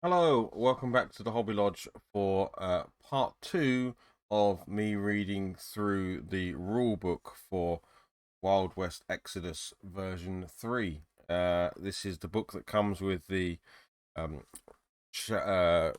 Hello, welcome back to the Hobby Lodge for part 2 of me reading through the rule book for Wild West Exodus version 3. This is the book that comes with the um, I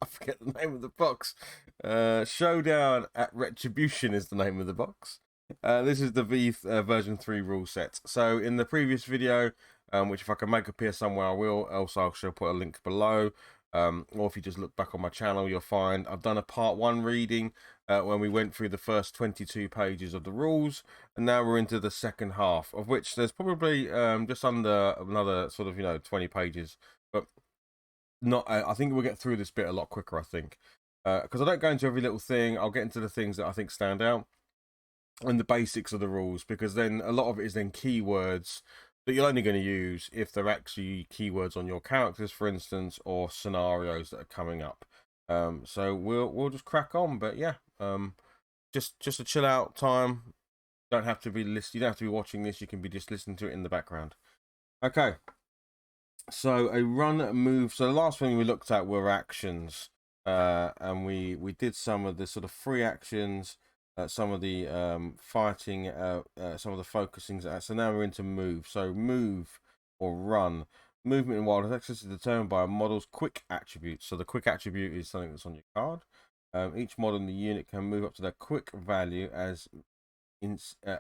forget the name of the box. Showdown at Retribution is the name of the box. This is the version 3 rule set. So in the previous video, which if I can make appear somewhere I will, else I shall put a link below. Or if you just look back on my channel, you'll find I've done a part 1 reading when we went through the first 22 pages of the rules, and now we're into the second half, of which there's probably just under another sort of 20 pages, but not. I think we'll get through this bit a lot quicker. I think because I don't go into every little thing. I'll get into the things that I think stand out and the basics of the rules, because then a lot of it is then keywords that you're only going to use if they're actually keywords on your characters, for instance, or scenarios that are coming up. So we'll just crack on. But yeah, just a chill out time. Don't have to be listening. You don't have to be watching this. You can be just listening to it in the background. Okay. So a run move. So the last thing we looked at were actions, and we did some of the sort of free actions, some of the fighting, some of the focusing. So now we're into move. So move or run. Movement in Wild Access is determined by a model's quick attribute. So the quick attribute is something that's on your card. Each model in the unit can move up to their quick value as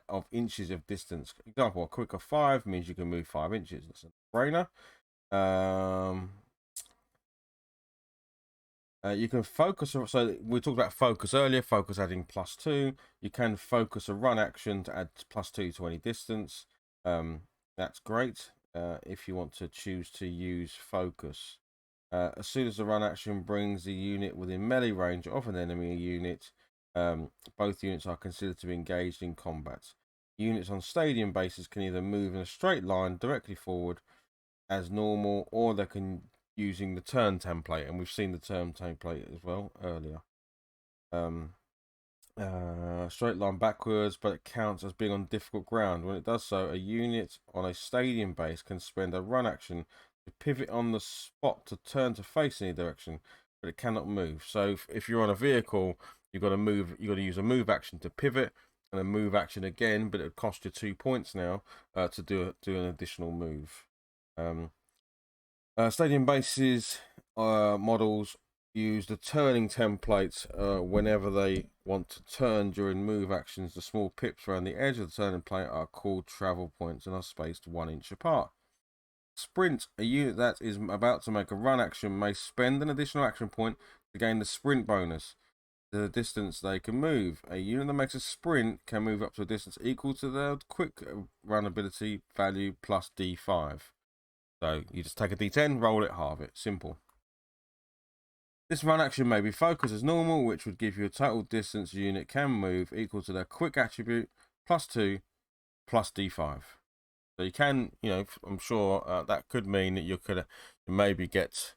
of inches of distance. Example: a quick of 5 means you can move 5 inches. That's a brainer. You can focus. So we talked about focus earlier. Focus adding +2. You can focus a run action to add +2 to any distance. That's great. If you want to choose to use focus, as soon as the run action brings the unit within melee range of an enemy unit, both units are considered to be engaged in combat. Units on stadium bases can either move in a straight line directly forward as normal, or they can using the turn template, and we've seen the turn template as well earlier. Straight line backwards, but it counts as being on difficult ground. When it does so, a unit on a stadium base can spend a run action to pivot on the spot to turn to face any direction, but it cannot move. So if you're on a vehicle, you've got to move. You've got to use a move action to pivot, and a move action again, but it would cost you 2 points now to do an additional move. Stadium bases models use the turning template whenever they want to turn during move actions. The small pips around the edge of the turning plate are called travel points and are spaced 1 inch apart. Sprint, a unit that is about to make a run action, may spend an additional action point to gain the sprint bonus, the distance they can move. A unit that makes a sprint can move up to a distance equal to their quick run ability value plus D5. So you just take a D10, roll it, halve it. Simple. This run action may be focused as normal, which would give you a total distance unit can move equal to their quick attribute +2 plus D5. So you can, I'm sure that could mean that you could maybe get,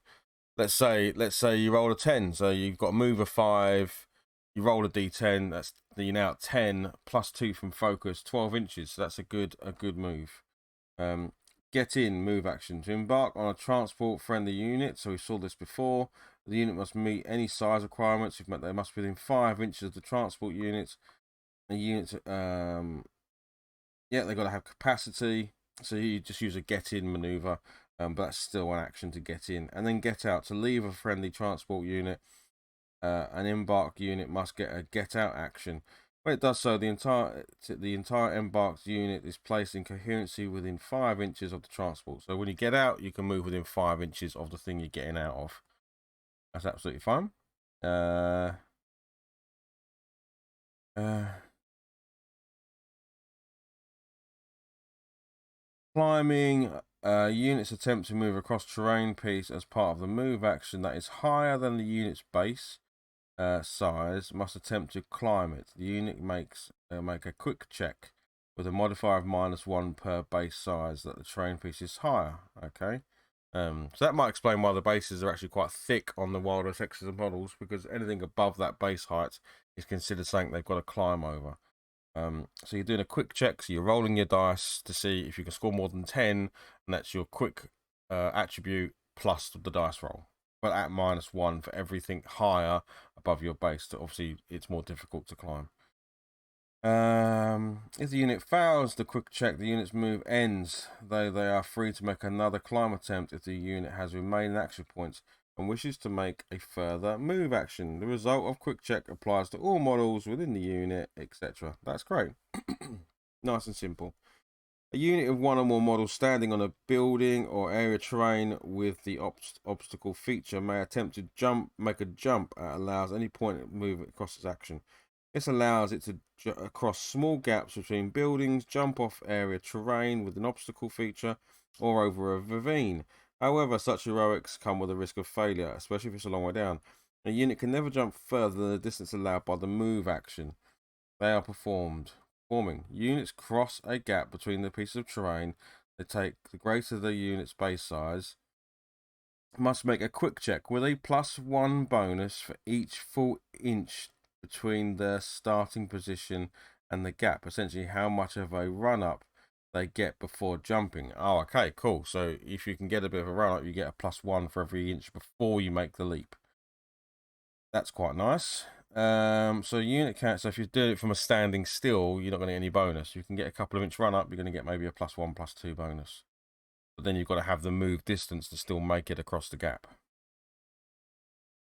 let's say you roll a 10. So you've got a move of 5, you roll a D10. That's you're now at 10 +2 from focus, 12 inches. So that's a good move. Get in move action to embark on a transport friendly unit. So we saw this before. The unit must meet any size requirements. They must be within 5 inches of the transport unit. The unit, they've got to have capacity. So you just use a get in maneuver, but that's still an action to get in. And then get out to leave a friendly transport unit. An embark unit must get a get out action. When it does so, the entire embarked unit is placed in coherency within 5 inches of the transport. So when you get out, you can move within 5 inches of the thing you're getting out of. That's absolutely fine. Climbing. Units attempt to move across terrain piece as part of the move action that is higher than the unit's base size must attempt to climb it. The unit make a quick check with a modifier of -1 per base size that the terrain piece is higher. Okay, so that might explain why the bases are actually quite thick on the Wild West Exodus models, because anything above that base height is considered something they've got to climb over. So you're doing a quick check, so you're rolling your dice to see if you can score more than 10, and that's your quick attribute. plus the dice roll, but at -1 for everything higher above your base. So obviously, it's more difficult to climb. If the unit fails the quick check, the unit's move ends, though they are free to make another climb attempt if the unit has remaining action points and wishes to make a further move action. The result of quick check applies to all models within the unit, etc. That's great. Nice and simple. A unit of one or more models standing on a building or area terrain with the obstacle feature may attempt to make a jump that allows any point of movement across its action. This allows it to cross small gaps between buildings, jump off area terrain with an obstacle feature, or over a ravine. However, such heroics come with a risk of failure, especially if it's a long way down. A unit can never jump further than the distance allowed by the move action. They are performing. Units cross a gap between the pieces of terrain. They take the greater the unit's base size. Must make a quick check with a +1 bonus for each full inch between their starting position and the gap. Essentially, how much of a run up they get before jumping. Oh, okay, cool. So if you can get a bit of a run up, you get a +1 for every inch before you make the leap. That's quite nice. So unit count. So if you do it from a standing still, you're not going to get any bonus. You can get a couple of inch run up. You're going to get maybe a +1, +2 bonus. But then you've got to have the move distance to still make it across the gap.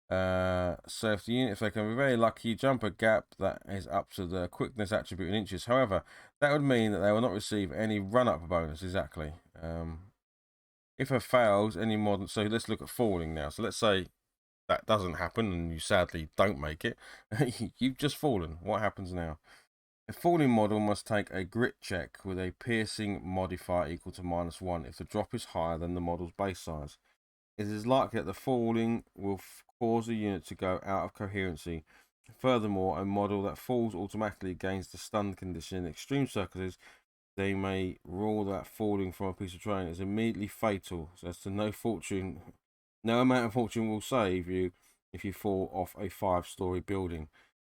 So if they can be very lucky, jump a gap that is up to the quickness attribute in inches. However, that would mean that they will not receive any run-up bonus. Exactly. If it fails, any more than... So let's look at falling now. So let's say that doesn't happen and you sadly don't make it. You've just fallen. What happens now? A falling model must take a grit check with a piercing modifier equal to -1 if the drop is higher than the model's base size. It is likely that the falling will cause the unit to go out of coherency. Furthermore, a model that falls automatically gains the stun condition. In extreme circumstances, they may rule that falling from a piece of terrain is immediately fatal, so as to no amount of fortune will save you if you fall off a 5-story building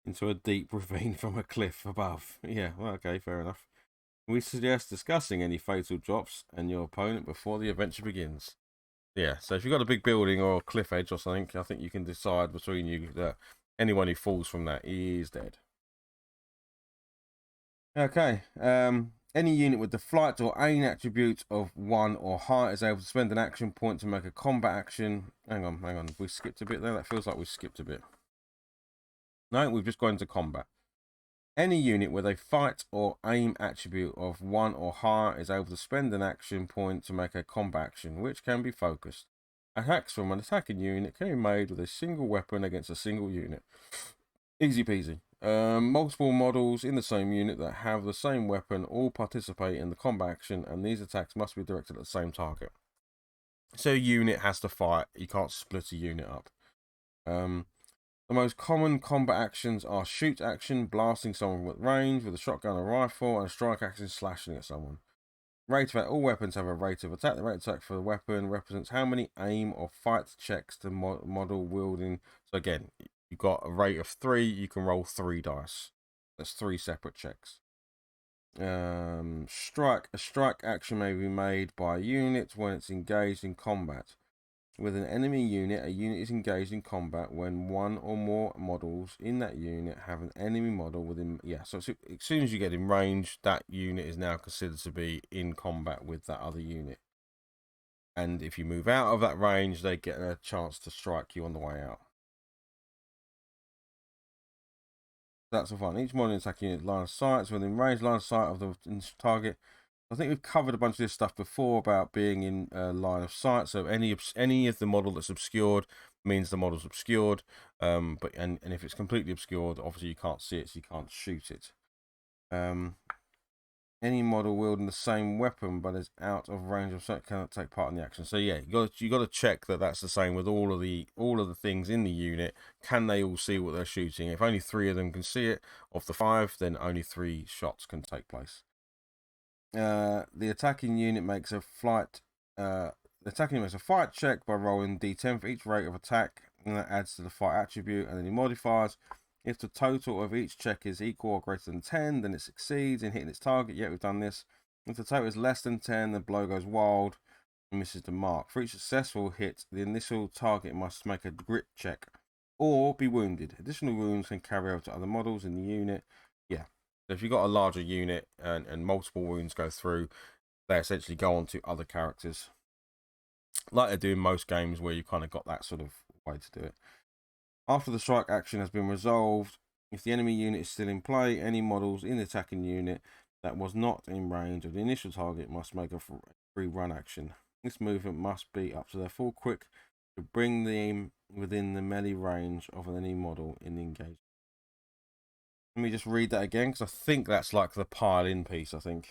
into a deep ravine from a cliff above. Yeah, well, okay, fair enough. We suggest discussing any fatal drops and your opponent before the adventure begins. Yeah, so if you've got a big building or a cliff edge or something, I think you can decide between you that anyone who falls from that is dead. Okay, any unit with the flight or aim attribute of 1 or higher is able to spend an action point to make a combat action. Hang on, we skipped a bit there. That feels like we skipped a bit. No, we've just gone into combat. Any unit with a fight or aim attribute of 1 or higher is able to spend an action point to make a combat action, which can be focused. Attacks from an attacking unit can be made with a single weapon against a single unit. Easy peasy. Multiple models in the same unit that have the same weapon all participate in the combat action, and these attacks must be directed at the same target. So a unit has to fight. You can't split a unit up. The most common combat actions are shoot action, blasting someone with range with a shotgun or rifle, and strike action, slashing at someone. Rate of attack. All weapons have a rate of attack. The rate of attack for the weapon represents how many aim or fight checks the model wielding. So again, you've got a rate of 3. You can roll 3 dice. That's 3 separate checks. Strike. A strike action may be made by a unit when it's engaged in combat. With an enemy unit, a unit is engaged in combat when one or more models in that unit have an enemy model within... Yeah, so as soon as you get in range, that unit is now considered to be in combat with that other unit. And if you move out of that range, they get a chance to strike you on the way out. That's all fun. Each model attack unit line of sight, so within range, line of sight of the target. I think we've covered a bunch of this stuff before about being in line of sight. So any of the model that's obscured means the model's obscured. But if it's completely obscured, obviously you can't see it, so you can't shoot it. Any model wielding the same weapon but is out of range of sight cannot take part in the action. So yeah, you got to check that that's the same with all of the things in the unit. Can they all see what they're shooting? If only 3 of them can see it of the 5, then only 3 shots can take place. The attacking unit makes a fight check by rolling D10 for each rate of attack, and that adds to the fight attribute and any modifiers. If the total of each check is equal or greater than 10, then it succeeds in hitting its target. Yeah, we've done this. If the total is less than 10, the blow goes wild. and misses the mark. For each successful hit, the initial target must make a grit check or be wounded. Additional wounds can carry over to other models in the unit. Yeah. So if you've got a larger unit and multiple wounds go through, they essentially go on to other characters. Like they do in most games where you kind of got that sort of way to do it. After the strike action has been resolved, if the enemy unit is still in play, any models in the attacking unit that was not in range of the initial target must make a free run action. This movement must be up to their full quick to bring them within the melee range of any model in the engagement. Let me just read that again, because I think that's like the pile-in piece, I think.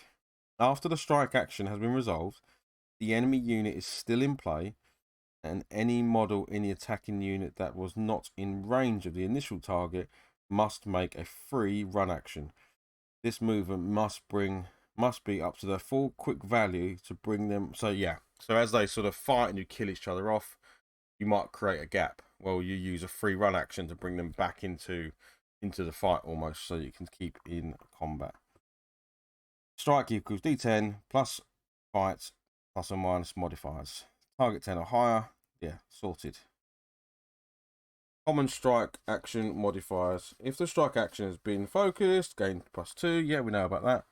After the strike action has been resolved, the enemy unit is still in play, and any model in the attacking unit that was not in range of the initial target must make a free run action. This movement must be up to their full quick value to bring them. So yeah, so as they sort of fight and you kill each other off, you might create a gap. Well, you use a free run action to bring them back into the fight almost, so you can keep in combat. Strike equals D10 plus fight plus or minus modifiers. Target 10 or higher. Yeah, sorted. Common strike action modifiers. If the strike action has been focused, gain +2. Yeah, we know about that.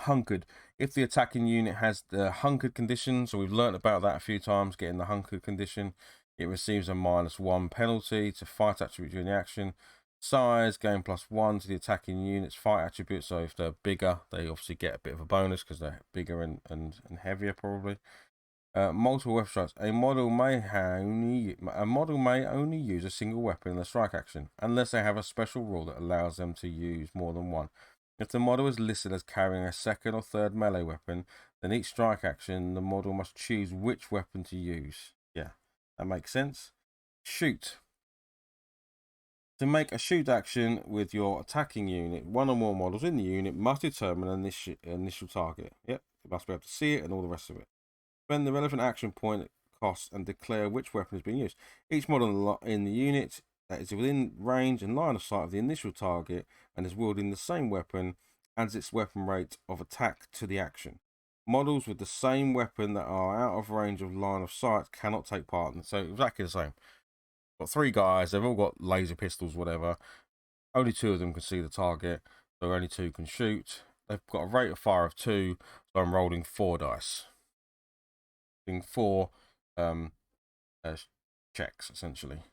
Hunkered. If the attacking unit has the hunkered condition, so we've learnt about that a few times, getting the hunkered condition, it receives a -1 penalty to fight attribute during the action. Size, gain +1 to the attacking unit's fight attribute. So if they're bigger, they obviously get a bit of a bonus because they're bigger and heavier probably. Multiple weapon strikes. A model may only use a single weapon in the strike action, unless they have a special rule that allows them to use more than one. If the model is listed as carrying a second or third melee weapon, then each strike action, the model must choose which weapon to use. Yeah, that makes sense. Shoot. To make a shoot action with your attacking unit, one or more models in the unit must determine an initial target. Yep, they must be able to see it and all the rest of it. Spend the relevant action point cost and declare which weapon is being used. Each model in the unit that is within range and line of sight of the initial target and is wielding the same weapon adds its weapon rate of attack to the action. Models with the same weapon that are out of range of line of sight cannot take part. So exactly the same. Got 3 guys, they've all got laser pistols, whatever. Only 2 of them can see the target, so only 2 can shoot. They've got a rate of fire of 2, so I'm rolling 4 dice. 4 checks essentially.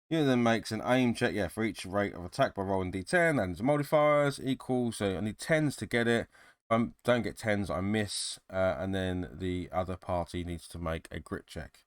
Yeah, then makes an aim check, yeah, for each rate of attack by rolling D10 and modifiers equals, so I need 10s to get it. If I don't get 10s, I miss, and then the other party needs to make a grit check.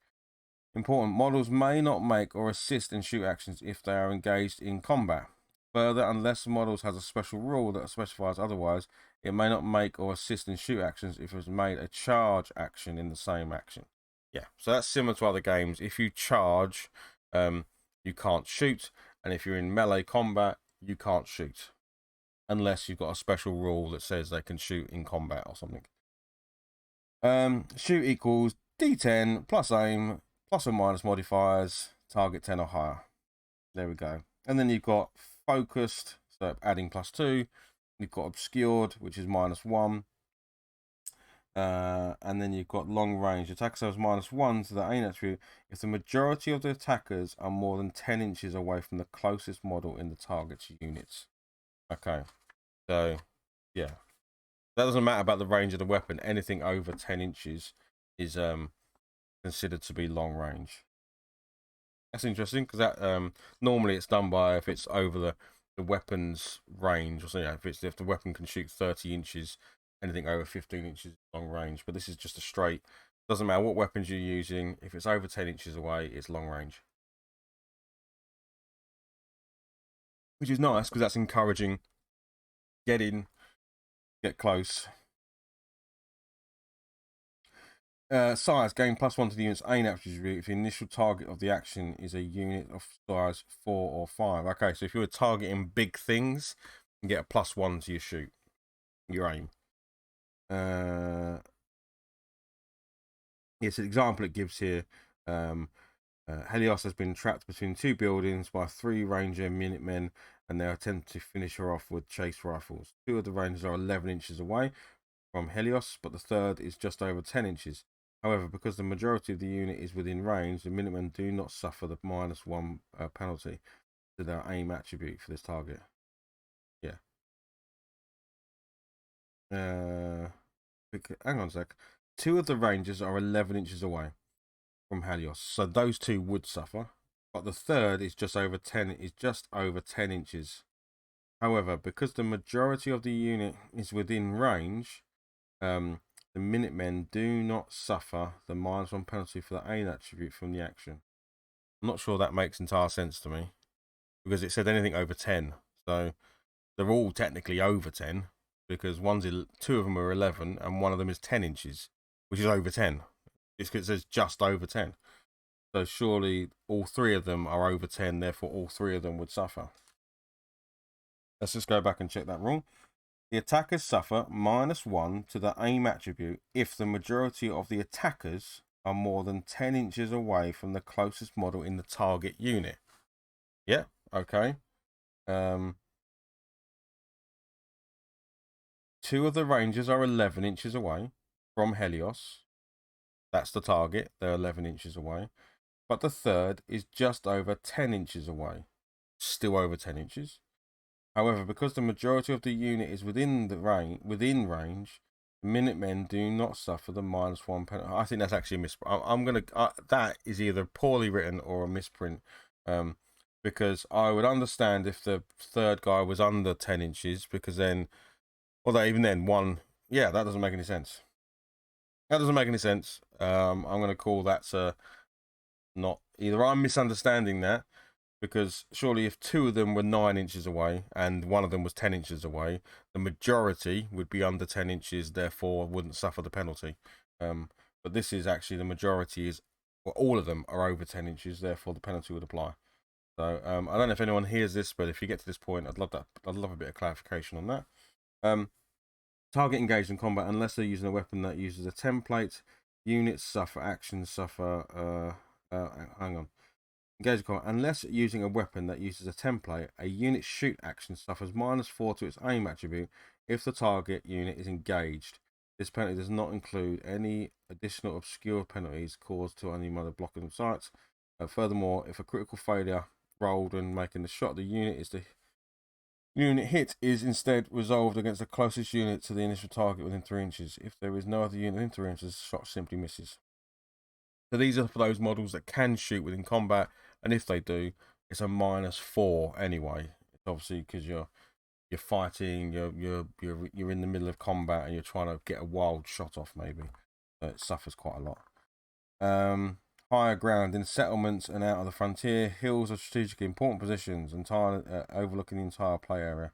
Important, models may not make or assist in shoot actions if they are engaged in combat. Further, unless the models has a special rule that specifies otherwise, it may not make or assist in shoot actions if it has made a charge action in the same action. Yeah, so that's similar to other games. If you charge, you can't shoot, and if you're in melee combat, you can't shoot, unless you've got a special rule that says they can shoot in combat or something. Shoot equals D10 plus aim plus or minus modifiers, target 10 or higher. There we go. And then you've got focused, so adding +2. You've got obscured, which is -1. And then you've got long range. Attack serves -1 to the aim attribute if the majority of the attackers are more than 10 inches away from the closest model in the target's units. Okay, so yeah, that doesn't matter about the range of the weapon. Anything over 10 inches is considered to be long range. That's interesting because that normally it's done by if it's over the weapon's range, or so, yeah, if the weapon can shoot 30 inches, anything over 15 inches long range. But this is just a straight. Doesn't matter what weapons you're using. If it's over 10 inches away, it's long range, which is nice because that's encouraging. Get in, get close. Size, gain +1 to the unit's aim attribute if the initial target of the action is a unit of size 4 or 5. Okay, so if you're targeting big things, you get a +1 to your shoot, your aim. Yes, an example it gives here. Helios has been trapped between 2 buildings by 3 Ranger Minutemen, and they attempt to finish her off with chase rifles. 2 of the Rangers are 11 inches away. from Helios, but the third is just over 10 inches. However, because the majority of the unit is within range, the Minutemen do not suffer the -1 penalty to their aim attribute for this target. Yeah. Hang on a sec. 2 of the Rangers are 11 inches away from Helios, so those 2 would suffer. But the third is just over 10 inches. However, because the majority of the unit is within range, the Minutemen do not suffer the -1 penalty for the aim attribute from the action. I'm not sure that makes entire sense to me, because it said anything over 10, so they're all technically over 10, because 2 of them are 11 and one of them is 10 inches, which is over 10. It says just over 10. So surely all 3 of them are over 10, therefore all 3 of them would suffer. Let's just go back and check that rule. The attackers suffer -1 to the aim attribute if the majority of the attackers are more than 10 inches away from the closest model in the target unit. Yeah, okay. 2 of the Rangers are 11 inches away from Helios. That's the target. They're 11 inches away. But the third is just over 10 inches away. Still over 10 inches. However, because the majority of the unit is within range, the Minutemen do not suffer the -1 penalty. I think that's actually a misprint. That is either poorly written or a misprint. Because I would understand if the third guy was under 10 inches, because then, although even then, that doesn't make any sense. That doesn't make any sense. I'm going to call that not either. I'm misunderstanding that, because surely if 2 of them were 9 inches away and one of them was 10 inches away, the majority would be under 10 inches, therefore wouldn't suffer the penalty. But this is actually the majority all of them are over 10 inches, therefore the penalty would apply. So I don't know if anyone hears this, but if you get to this point, I'd love a bit of clarification on that. Target engaged in combat unless they're using a weapon that uses a template. Units suffer, actions suffer. Hang on. Engage in combat unless using a weapon that uses a template. A unit shoot action suffers -4 to its aim attribute if the target unit is engaged. This penalty does not include any additional obscure penalties caused to any other blocking sites. Furthermore, if a critical failure rolled when making the shot, the unit hit is instead resolved against the closest unit to the initial target within 3 inches. If there is no other unit within 3 inches, the shot simply misses. So these are for those models that can shoot within combat, and if they do, it's a -4 anyway. It's obviously because you're fighting, you're in the middle of combat, and you're trying to get a wild shot off maybe. So it suffers quite a lot. Higher ground in settlements and out of the frontier. Hills are strategically important positions, overlooking the entire play area.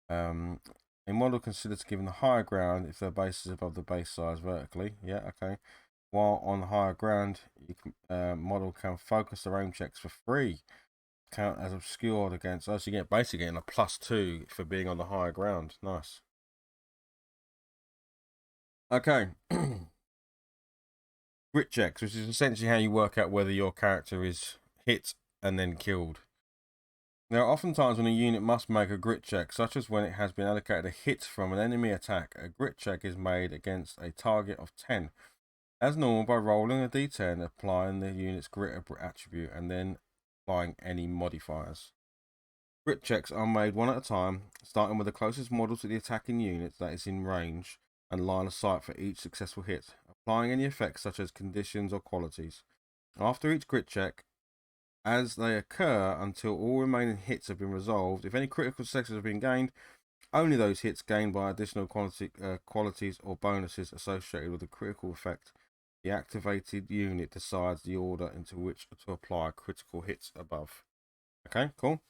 A model considers giving the higher ground if their base is above the base size vertically. Yeah, okay. While on higher ground, model can focus their aim checks for free. Count as obscured against. So you get basically getting a +2 for being on the higher ground. Nice. Okay. Grit checks, which is essentially how you work out whether your character is hit and then killed. There are often times when a unit must make a grit check, such as when it has been allocated a hit from an enemy attack. A grit check is made against a target of 10. As normal, by rolling a d10, applying the unit's grit attribute, and then applying any modifiers. Grit checks are made one at a time, starting with the closest model to the attacking unit that is in range and line of sight for each successful hit, applying any effects such as conditions or qualities. After each grit check, as they occur until all remaining hits have been resolved, if any critical successes have been gained, only those hits gained by additional qualities or bonuses associated with the critical effect. The activated unit decides the order into which to apply critical hits above. Okay, cool.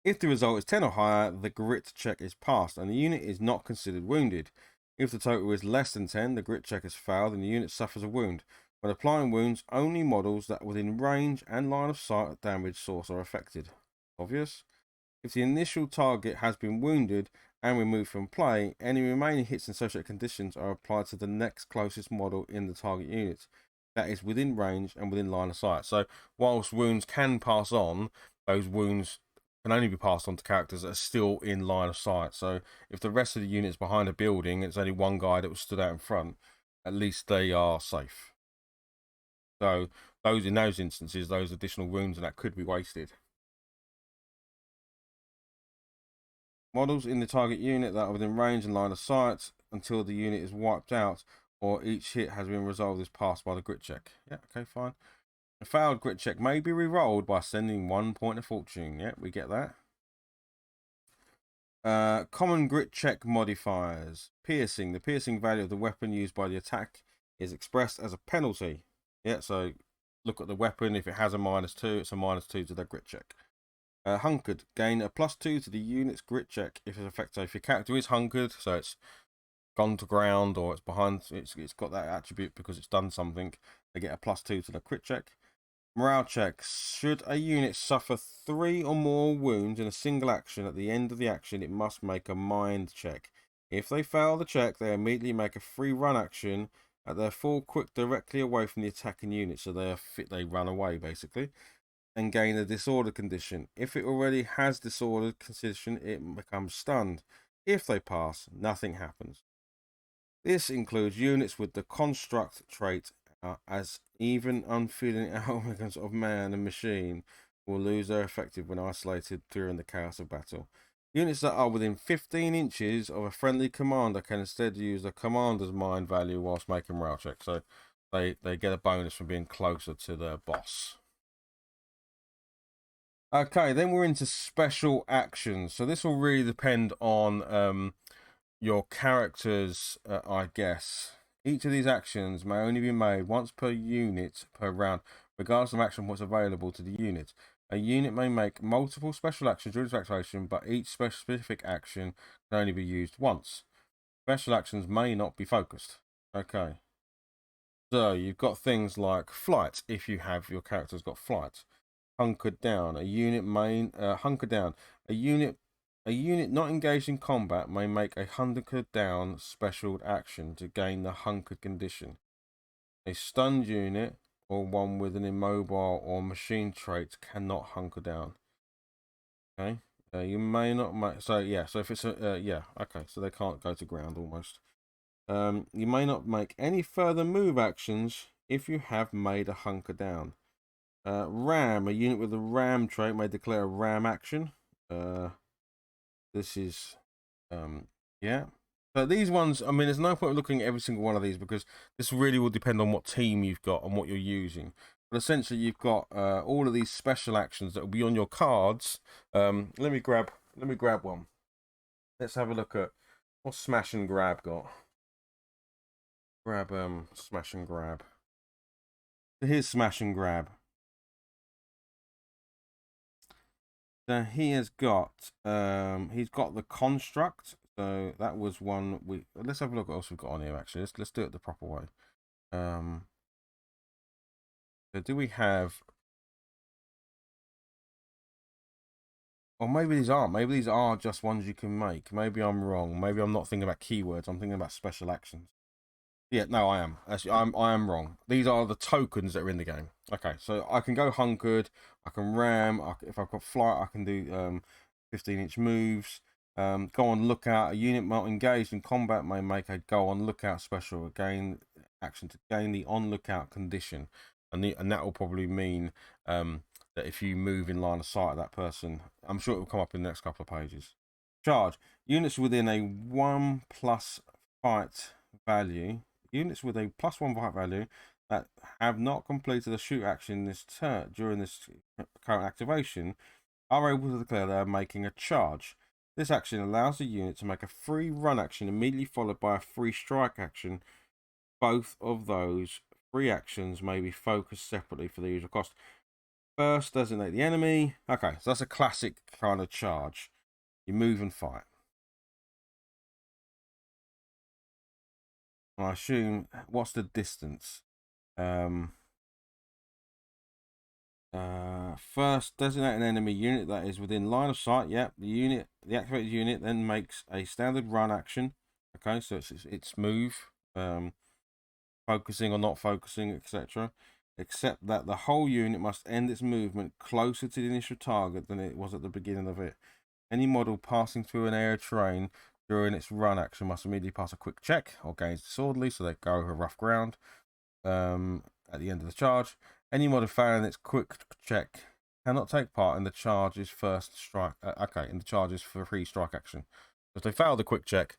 If the result is 10 or higher, the grit check is passed and the unit is not considered wounded. If the total is less than 10, the grit check has failed and the unit suffers a wound. When applying wounds, only models that are within range and line of sight of damage source are affected. Obvious? If the initial target has been wounded and removed from play, any remaining hits and associated conditions are applied to the next closest model in the target unit that is within range and within line of sight. So whilst wounds can pass on, those wounds can only be passed on to characters that are still in line of sight. So if the rest of the unit's behind a building, it's only one guy that was stood out in front, at least they are safe. So in those instances, those additional wounds and that could be wasted. Models in the target unit that are within range and line of sight until the unit is wiped out or each hit has been resolved is passed by the grit check. Yeah, okay, fine. A failed grit check may be re-rolled by sending 1 point of fortune. Yeah, we get that. Common grit check modifiers. Piercing. The piercing value of the weapon used by the attack is expressed as a penalty. Yeah, so look at the weapon. If it has a -2, it's a -2 to the grit check. Hunkered. Gain a +2 to the unit's grit check if it's effective. So if your character is hunkered, so it's gone to ground or it's behind, it's got that attribute because it's done something, they get a +2 to the crit check. Morale checks. Should a unit suffer 3 or more wounds in a single action, at the end of the action, it must make a mind check. If they fail the check, they immediately make a free run action at their full quick directly away from the attacking unit. So they run away, basically, and gain a disorder condition. If it already has disordered condition, it becomes stunned. If they pass, nothing happens. This includes units with the construct trait, as even unfeeling amalgams of man and machine will lose their effective when isolated during the chaos of battle. Units that are within 15 inches of a friendly commander can instead use the commander's mind value whilst making morale checks. So they get a bonus from being closer to their boss. Okay, then we're into special actions. So this will really depend on your characters, I guess. Each of these actions may only be made once per unit per round, regardless of action points available to the unit. A unit may make multiple special actions during its activation, but each specific action can only be used once. Special actions may not be focused. Okay. So you've got things like flight, if you have your character's got flight. Hunkered down. A unit may hunker down. A unit not engaged in combat may make a hunkered down special action to gain the hunkered condition. A stunned unit or one with an immobile or machine trait cannot hunker down. Okay. You may not make, so yeah, so if it's a yeah, okay, so they can't go to ground almost. You may not make any further move actions if you have made a hunker down. Ram, a unit with a ram trait may declare a ram action. This is, yeah. So these ones, I mean, there's no point looking at every single one of these because this really will depend on what team you've got and what you're using. But essentially, you've got all of these special actions that will be on your cards. Let me grab one. Let's have a look at what's Smash and Grab got. Grab Smash and Grab. So here's Smash and Grab. So he has got he's got the construct. So that was one let's have a look what else we've got on here actually. Let's do it the proper way. So do we have, or maybe these aren't. Maybe these are just ones you can make. Maybe I'm wrong. Maybe I'm not thinking about keywords. I'm thinking about special actions. Yeah, no, I am. Actually, I am wrong. These are the tokens that are in the game. Okay, so I can go hunkered. I can ram. If I've got flight, I can do 15-inch moves. Go on lookout. A unit not engaged in combat may make a go on lookout special. Gain action to gain the on lookout condition, and that will probably mean that if you move in line of sight of that person, I'm sure it will come up in the next couple of pages. Charge. Units within a 1+ fight value. Units with a +1 fight value that have not completed a shoot action this turn during this current activation are able to declare they are making a charge. This action allows the unit to make a free run action immediately followed by a free strike action. Both of those free actions may be focused separately for the usual cost. First, designate the enemy. Okay, so that's a classic kind of charge. You move and fight. I assume, what's the distance? First, designate an enemy unit that is within line of sight. Yep, the activated unit then makes a standard run action. Okay, so it's move, focusing or not focusing, etc. except that the whole unit must end its movement closer to the initial target than it was at the beginning of it. Any model passing through an area of terrain during its run action must immediately pass a quick check or gains disorderly, so they go over rough ground at the end of the charge. Any model failing its quick check cannot take part in the charge's first strike. In the charge's free strike action. If they fail the quick check,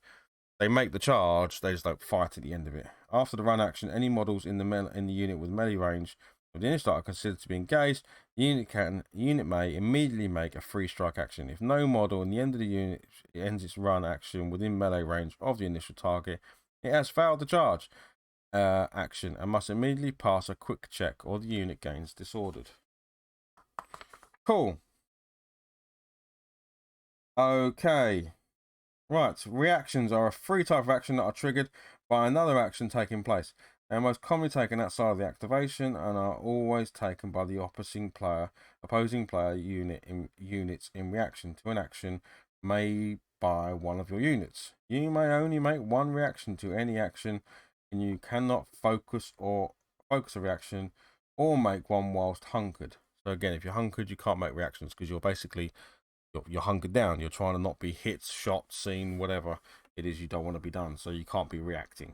they make the charge, they just don't fight at the end of it. After the run action, any models in the unit with melee range of the initial are considered to be engaged. The unit may immediately make a free strike action. If no model in the end of the unit ends its run action within melee range of the initial target, it has failed the charge action and must immediately pass a quick check or the unit gains disordered. Cool. Okay. Right, reactions are a free type of action that are triggered by another action taking place. They are most commonly taken outside of the activation and are always taken by the opposing player units in reaction to an action made by one of your units. You may only make one reaction to any action, and you cannot focus a reaction or make one whilst hunkered. So again, if you're hunkered, you can't make reactions because you're basically you're hunkered down. You're trying to not be hit, shot, seen, whatever it is you don't want to be done. So you can't be reacting.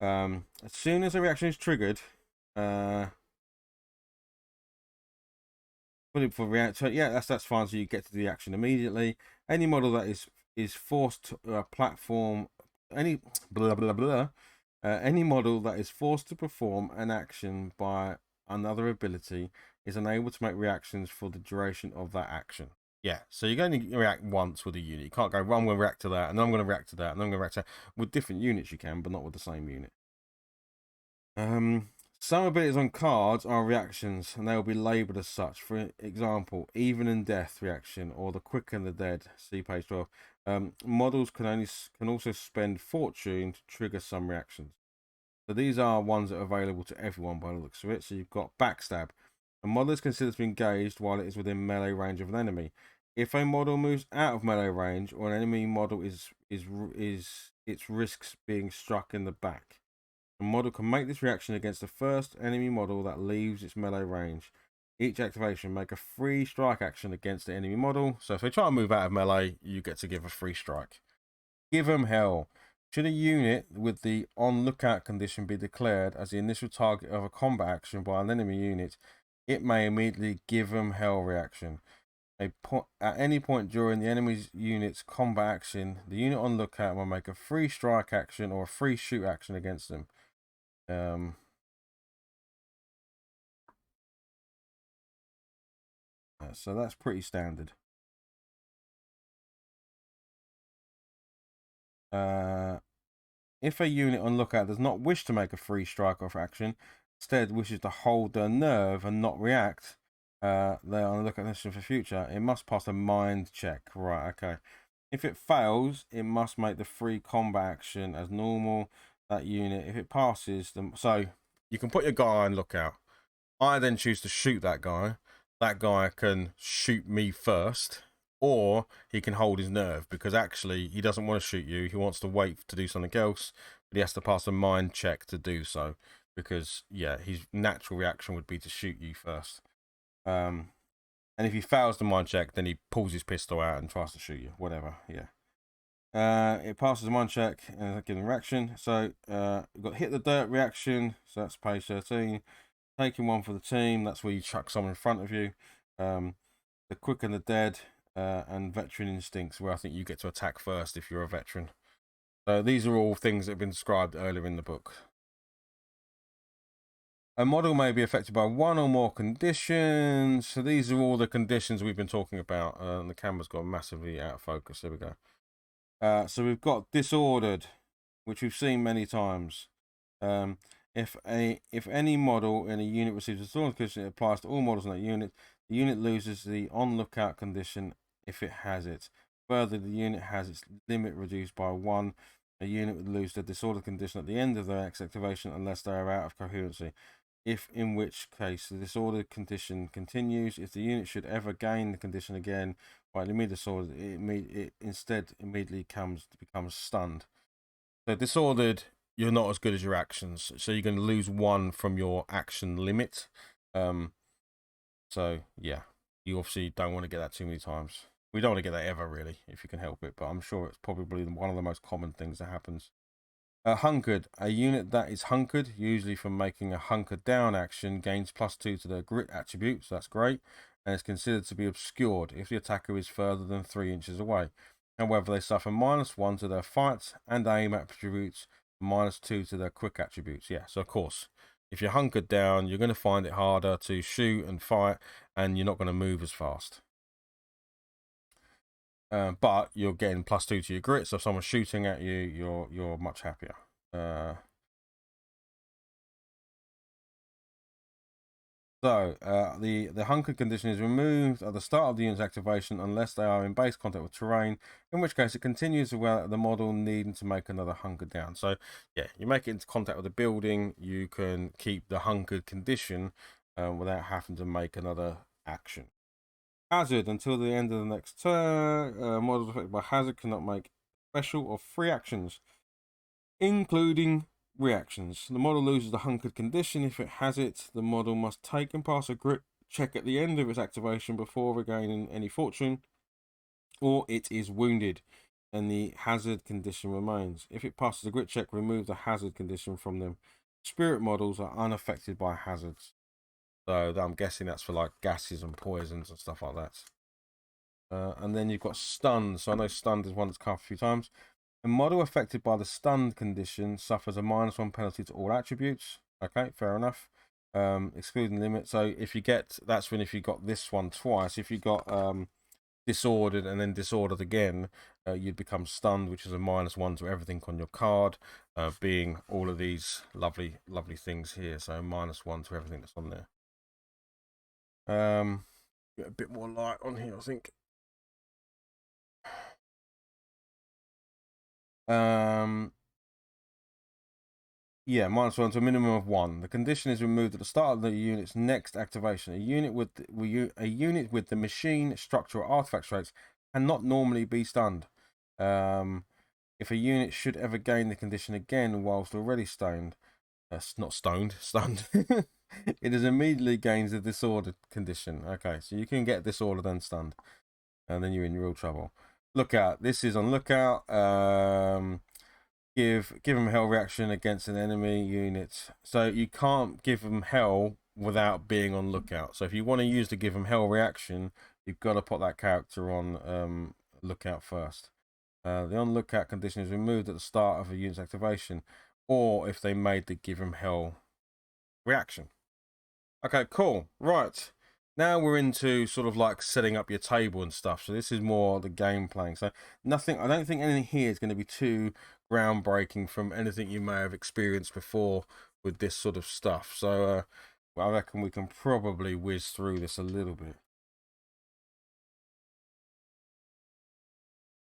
As soon as a reaction is triggered, put it for react. Yeah, that's fine. So you get to the action immediately. Any model that is forced to platform any blah blah blah. Any model that is forced to perform an action by another ability is unable to make reactions for the duration of that action. Yeah, so you're going to react once with a unit. You can't go, well, I'm going to react to that, and then I'm going to react to that, and then I'm going to react to that. With different units you can, but not with the same unit. Some abilities on cards are reactions, and they will be labelled as such. For example, Even in Death reaction, or the Quick and the Dead, see page 12. Models can also spend fortune to trigger some reactions. So these are ones that are available to everyone by the looks of it. So you've got Backstab. A model is considered to be engaged while it is within melee range of an enemy. If a model moves out of melee range, or an enemy model its risks being struck in the back, a model can make this reaction against the first enemy model that leaves its melee range. Each activation make a free strike action against the enemy model. So if they try and move out of melee, you get to give a free strike. Give them hell. Should a unit with the on lookout condition be declared as the initial target of a combat action by an enemy unit, it may immediately give them hell reaction. At any point during the enemy's unit's combat action, the unit on lookout will make a free strike action or a free shoot action against them. So that's pretty standard. If a unit on lookout does not wish to make a free strike off action, instead wishes to hold their nerve and not react, they're on the lookout for future, it must pass a mind check. Right, okay. If it fails, it must make the free combat action as normal. That unit, if it passes them, so you can put your guy on lookout. I then choose to shoot that guy. That guy can shoot me first, or he can hold his nerve because actually he doesn't want to shoot you. He wants to wait to do something else, but he has to pass a mind check to do so because, yeah, his natural reaction would be to shoot you first. And if he fails the mind check, then he pulls his pistol out and tries to shoot you, whatever, yeah. It passes the mind check and given reaction. So we've got hit the dirt reaction, so that's page 13. Taking one for the team, that's where you chuck someone in front of you. The Quick and the Dead, and Veteran Instincts, where I think you get to attack first if you're a veteran. So these are all things that have been described earlier in the book. A model may be affected by one or more conditions. So these are all the conditions we've been talking about. And the camera's got massively out of focus. There we go. So we've got disordered, which we've seen many times. If any model in a unit receives a disordered condition, it applies to all models in that unit. The unit loses the on lookout condition if it has it. Further, the unit has its limit reduced by 1. A unit would lose the disordered condition at the end of their X activation unless they are out of coherency. In which case the disordered condition continues. If the unit should ever gain the condition again by immediate disorder, it instead immediately becomes stunned. So disordered, you're not as good as your actions. So you're going to lose 1 from your action limit. So yeah, you obviously don't want to get that too many times. We don't want to get that ever, really, if you can help it. But I'm sure it's probably one of the most common things that happens. Hunkered. A unit that is hunkered, usually from making a hunkered down action, gains +2 to their grit attribute, so that's great, and is considered to be obscured if the attacker is further than 3 inches away. However, they suffer -1 to their fight and aim attributes, -2 to their quick attributes. Yeah, so of course, if you're hunkered down, you're going to find it harder to shoot and fight, and you're not going to move as fast. But you're getting +2 to your grit, so if someone's shooting at you, you're much happier. The hunker condition is removed at the start of the unit's activation unless they are in base contact with terrain, in which case it continues without the model needing to make another hunker down. So yeah, you make it into contact with the building, you can keep the hunkered condition without having to make another action. Hazard. Until the end of the next turn, models affected by hazard cannot make special or free actions, including reactions. The model loses the hunkered condition if it has it. The model must take and pass a grit check at the end of its activation before regaining any fortune, or it is wounded and the hazard condition remains. If it passes a grit check, remove the hazard condition from them. Spirit models are unaffected by hazards. So I'm guessing that's for like gases and poisons and stuff like that. And then you've got stunned. So I know stunned is one that's come up a few times. A model affected by the stunned condition suffers a -1 penalty to all attributes. Okay, fair enough. Excluding limit. So if you get, that's when if you got this one twice, if you got disordered and then disordered again, you'd become stunned, which is a -1 to everything on your card, being all of these lovely things here. So -1 to everything that's on there. Get a bit more light on here, I think. Yeah, -1 to a minimum of 1. The condition is removed at the start of the unit's next activation. A unit with the machine, structure, or artifact traits cannot normally be stunned. If a unit should ever gain the condition again whilst already stunned, stunned, it is immediately gains the disordered condition. Okay, so you can get disordered and stunned, and then you're in real trouble. Lookout. This is on lookout. Give them hell reaction against an enemy unit. So you can't give them hell without being on lookout. So if you want to use the give them hell reaction, you've got to put that character on lookout first. The on lookout condition is removed at the start of a unit's activation, or if they made the give them hell reaction. Okay, cool. Right. Now we're into sort of like setting up your table and stuff. So this is more the game playing. So I don't think anything here is going to be too groundbreaking from anything you may have experienced before with this sort of stuff. So I reckon we can probably whiz through this a little bit.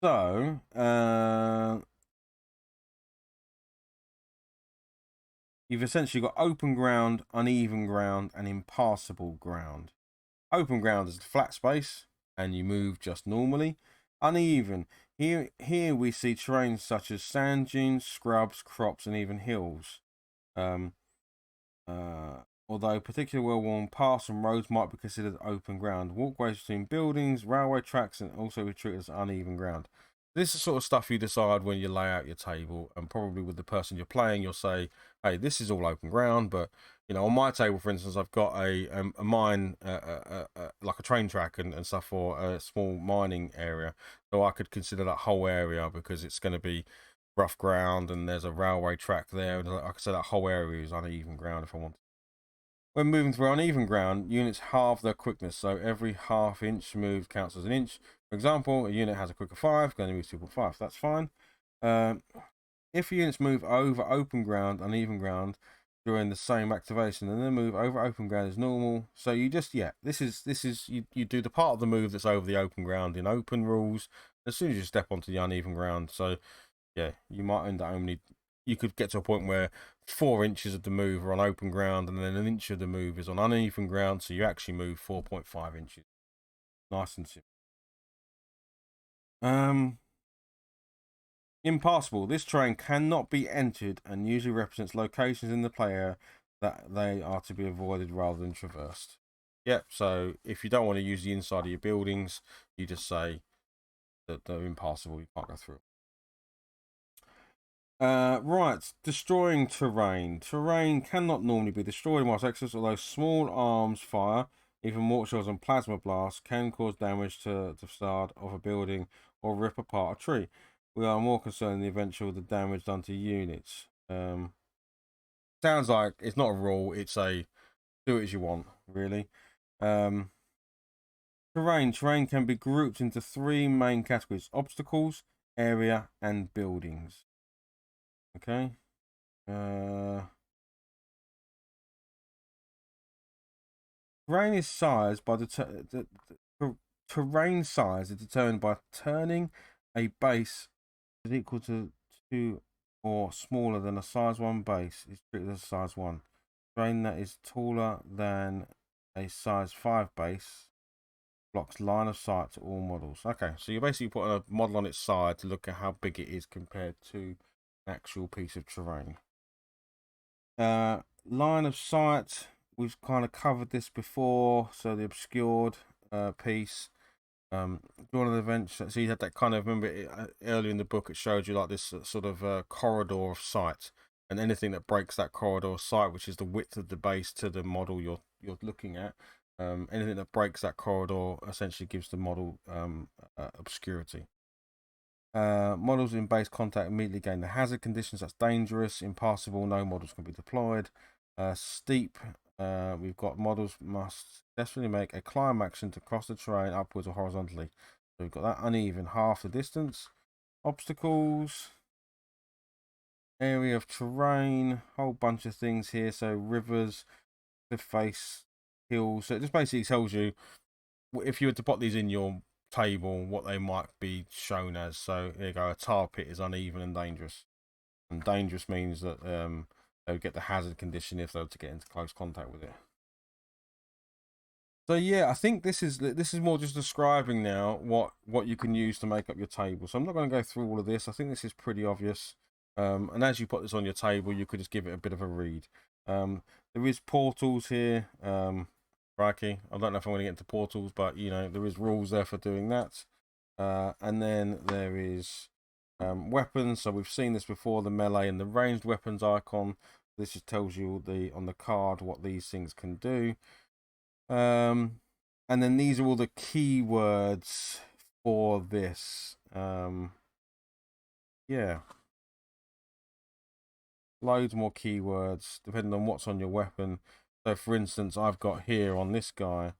So, you've essentially got open ground, uneven ground, and impassable ground. Open ground is a flat space, and you move just normally. Uneven. Here we see terrain such as sand dunes, scrubs, crops, and even hills. Although particularly well-worn paths and roads might be considered open ground. Walkways between buildings, railway tracks, and also be treated as uneven ground. This is the sort of stuff you decide when you lay out your table, and probably with the person you're playing, you'll say, hey, this is all open ground, but you know, on my table, for instance, I've got a mine, like a train track and stuff for a small mining area. So I could consider that whole area because it's going to be rough ground and there's a railway track there. And I could say that whole area is uneven ground if I want. When moving through uneven ground, units halve their quickness, so every half inch moved counts as an inch. For example, a unit has a quick of 5, going to move 2.5, that's fine. If units move over open ground, uneven ground, during the same activation, and then move over open ground is normal. So you just, this is you do the part of the move that's over the open ground in open rules as soon as you step onto the uneven ground. So yeah, you might end up you could get to a point where 4 inches of the move are on open ground and then an inch of the move is on uneven ground, so you actually move 4.5 inches. Nice and simple. Impassable. This terrain cannot be entered and usually represents locations in the player that they are to be avoided rather than traversed. Yep, so if you don't want to use the inside of your buildings, you just say that they're impassable, you can't go through. Right, destroying terrain. Terrain cannot normally be destroyed whilst access, although small arms fire, even mortar shells and plasma blasts, can cause damage to the facade of a building or rip apart a tree. We are more concerned in the eventual the damage done to units. Sounds like it's not a rule, it's a do it as you want, really. Terrain. Terrain can be grouped into three main categories: obstacles, area, and buildings. Okay. Terrain is sized by the terrain size is determined by turning a base is equal to 2 or smaller than a size 1 base is treated as a size 1. Terrain that is taller than a size 5 base blocks line of sight to all models. Okay, so you're basically putting a model on its side to look at how big it is compared to an actual piece of terrain. Line of sight, we've kind of covered this before. So the obscured piece. One of the events, so you had that kind of, remember earlier in the book it showed you like this sort of corridor of sight, and anything that breaks that corridor of sight, which is the width of the base to the model you're looking at, anything that breaks that corridor essentially gives the model obscurity. Models in base contact immediately gain the hazard conditions. That's dangerous. Impassable, no models can be deployed. Steep, we've got models must successfully make a climb action to cross the terrain upwards or horizontally. So we've got that uneven, half the distance. Obstacles, area of terrain, whole bunch of things here. So rivers, cliff face, hills. So it just basically tells you if you were to put these in your table what they might be shown as. So here you go, a tar pit is uneven and dangerous, and dangerous means that they would get the hazard condition if they were to get into close contact with it. So yeah, I think this is more just describing now what you can use to make up your table. So I'm not going to go through all of this. I think this is pretty obvious. And as you put this on your table, you could just give it a bit of a read. There is portals here. Crikey, I don't know if I'm going to get into portals, but you know, there is rules there for doing that. And then there is weapons. So we've seen this before, the melee and the ranged weapons icon. This just tells you on the card what these things can do. And then these are all the keywords for this. Yeah. Loads more keywords depending on what's on your weapon. So for instance, I've got here on this guy,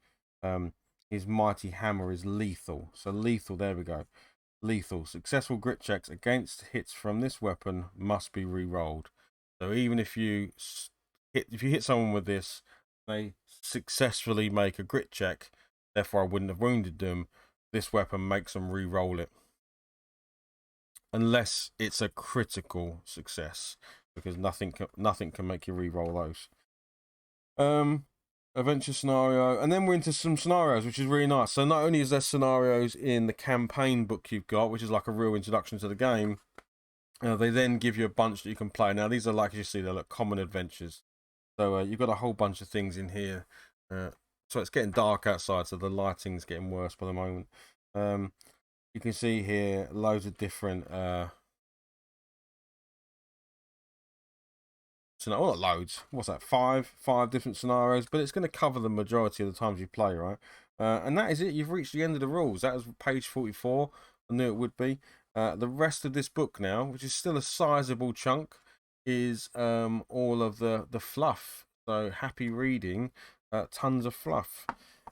his mighty hammer is lethal. So lethal, there we go. Lethal. Successful grit checks against hits from this weapon must be re-rolled. So even if you hit someone with this, they successfully make a grit check, therefore I wouldn't have wounded them, this weapon makes them re-roll it. Unless it's a critical success, because nothing can make you re-roll those. Adventure scenario, and then we're into some scenarios, which is really nice. So not only is there scenarios in the campaign book you've got, which is like a real introduction to the game, they then give you a bunch that you can play. Now these are, like you see, they're like common adventures. So you've got a whole bunch of things in here. So it's getting dark outside, so the lighting's getting worse by the moment. You can see here loads of different well, not loads. What's that? Five different scenarios, but it's going to cover the majority of the times you play, right? And that is it. You've reached the end of the rules. That was page 44. I knew it would be. The rest of this book now, which is still a sizable chunk, is all of the fluff. So happy reading. Tons of fluff.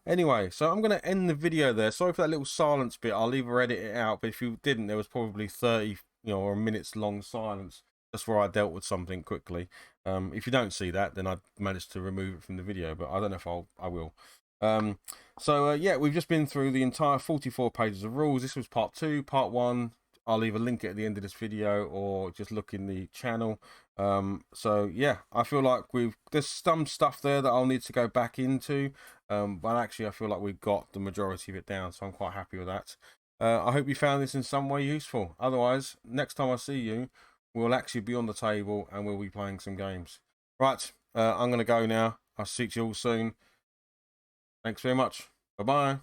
Anyway, so I'm going to end the video there. Sorry for that little silence bit. I'll either edit it out, but if you didn't, there was probably 30, or a minute's long silence. That's where I dealt with something quickly. If you don't see that, then I managed to remove it from the video, but I don't know if I will. Yeah, we've just been through the entire 44 pages of rules. This was part 2. Part 1, I'll either link it at the end of this video or just look in the channel. So yeah, I feel like there's some stuff there that I'll need to go back into, but actually I feel like we've got the majority of it down, so I'm quite happy with that. I hope you found this in some way useful. Otherwise, next time I see you, we'll actually be on the table and we'll be playing some games. Right, I'm going to go now. I'll see you all soon. Thanks very much. Bye-bye.